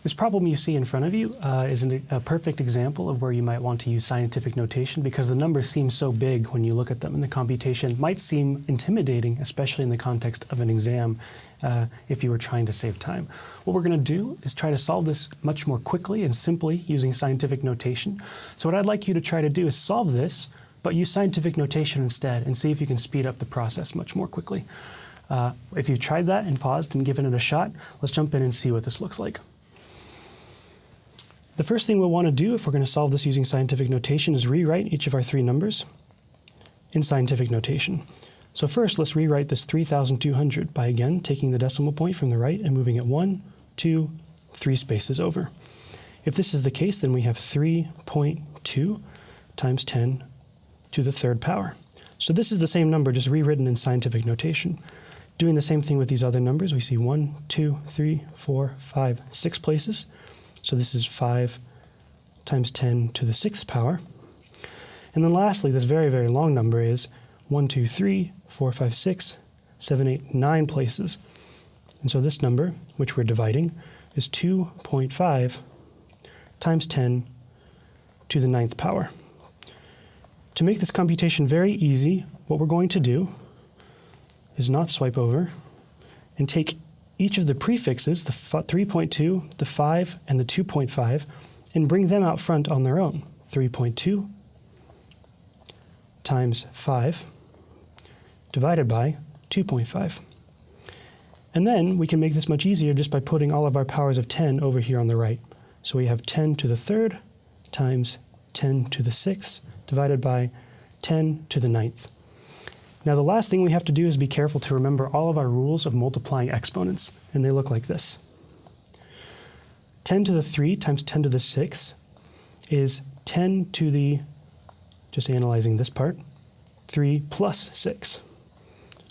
This problem you see in front of you is a perfect example of where you might want to use scientific notation because the numbers seem so big when you look at them, and the computation might seem intimidating, especially in the context of an exam if you were trying to save time. What we're going to do is try to solve this much more quickly and simply using scientific notation. So what I'd like you to try to do is solve this, but use scientific notation instead and see if you can speed up the process much more quickly. If you've tried that and paused and given it a shot, let's jump in and see what this looks like. The first thing we'll want to do if we're going to solve this using scientific notation is rewrite each of our three numbers in scientific notation. So first, let's rewrite this 3,200 by, again, taking the decimal point from the right and moving it 1, 2, 3 spaces over. If this is the case, then we have 3.2 times 10 to the third power. So this is the same number, just rewritten in scientific notation. Doing the same thing with these other numbers, we see 1, 2, 3, 4, 5, 6 places. So this is 5 times 10 to the 6th power. And then lastly, this very, very long number is 1, 2, 3, 4, 5, 6, 7, 8, 9 places. And so this number, which we're dividing, is 2.5 times 10 to the 9th power. To make this computation very easy, what we're going to do is not swipe over and take each of the prefixes, the 3.2, the 5, and the 2.5, and bring them out front on their own. 3.2 times 5 divided by 2.5. And then we can make this much easier just by putting all of our powers of 10 over here on the right. So we have 10 to the third times 10 to the 6th divided by 10 to the 9th. Now the last thing we have to do is be careful to remember all of our rules of multiplying exponents, and they look like this. 10 to the 3 times 10 to the 6 is 10 to the, just analyzing this part, 3 plus 6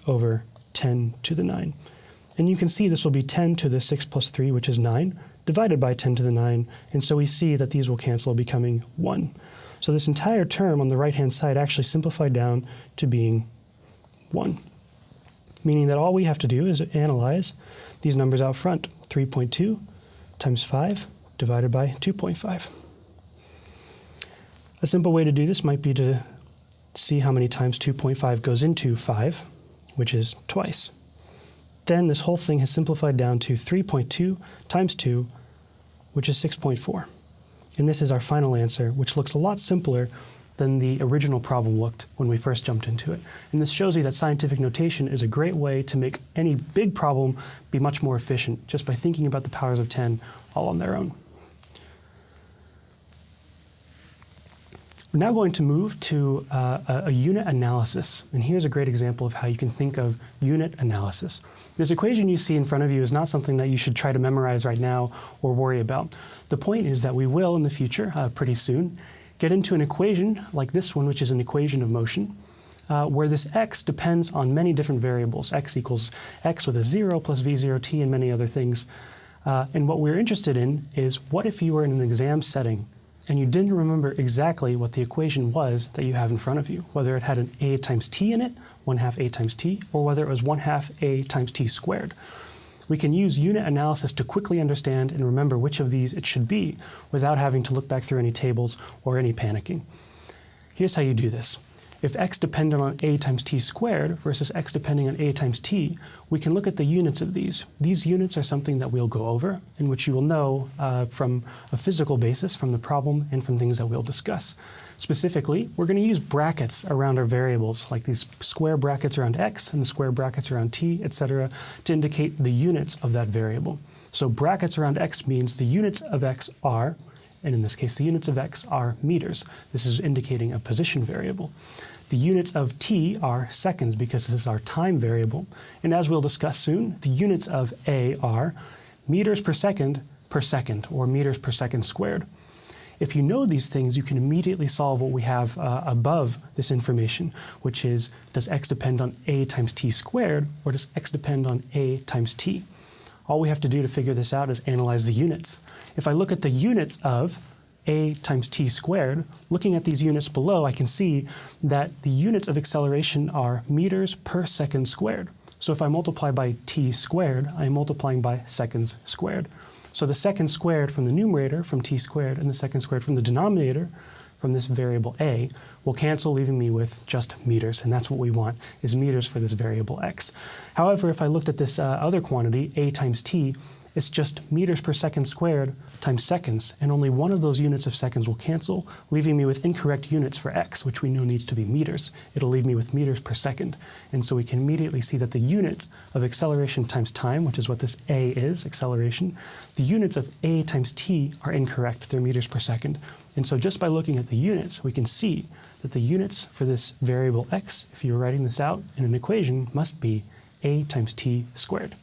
over 10 to the 9. And you can see this will be 10 to the 6 plus 3, which is 9, divided by 10 to the 9, and so we see that these will cancel, becoming 1. So this entire term on the right-hand side actually simplified down to being 1, meaning that all we have to do is analyze these numbers out front. 3.2 times 5 divided by 2.5. A simple way to do this might be to see how many times 2.5 goes into 5, which is twice. Then this whole thing has simplified down to 3.2 times 2, which is 6.4. And this is our final answer, which looks a lot simpler than the original problem looked when we first jumped into it. And this shows you that scientific notation is a great way to make any big problem be much more efficient just by thinking about the powers of 10 all on their own. We're now going to move to a unit analysis. And here's a great example of how you can think of unit analysis. This equation you see in front of you is not something that you should try to memorize right now or worry about. The point is that we will in the future, pretty soon, get into an equation like this one, which is an equation of motion, where this x depends on many different variables. X equals x with a 0 plus v0t and many other things. And what we're interested in is what if you were in an exam setting and you didn't remember exactly what the equation was that you have in front of you, whether it had an a times t in it, 1/2 a times t, or whether it was 1/2 a times t squared. We can use unit analysis to quickly understand and remember which of these it should be without having to look back through any tables or any panicking. Here's how you do this. If x depended on a times t squared versus x depending on a times t, we can look at the units of these. These units are something that we'll go over and which you will know from a physical basis, from the problem, and from things that we'll discuss. Specifically, we're going to use brackets around our variables, like these square brackets around x and the square brackets around t, etc., to indicate the units of that variable. So brackets around x means the units of x are, and in this case the units of x are meters. This is indicating a position variable. The units of t are seconds because this is our time variable. And as we'll discuss soon, the units of a are meters per second, or meters per second squared. If you know these things, you can immediately solve what we have above this information, which is, does x depend on a times t squared, or does x depend on a times t? All we have to do to figure this out is analyze the units. If I look at the units of a times t squared, looking at these units below, I can see that the units of acceleration are meters per second squared. So if I multiply by t squared, I am multiplying by seconds squared. So the second squared from the numerator, from t squared, and the second squared from the denominator, from this variable a, will cancel, leaving me with just meters. And that's what we want, is meters for this variable x. However, if I looked at this other quantity, a times t, it's just meters per second squared times seconds, and only one of those units of seconds will cancel, leaving me with incorrect units for x, which we know needs to be meters. It'll leave me with meters per second. And so we can immediately see that the units of acceleration times time, which is what this a is, acceleration, the units of a times t are incorrect. They're meters per second. And so just by looking at the units, we can see that the units for this variable x, if you're writing this out in an equation, must be a times t squared.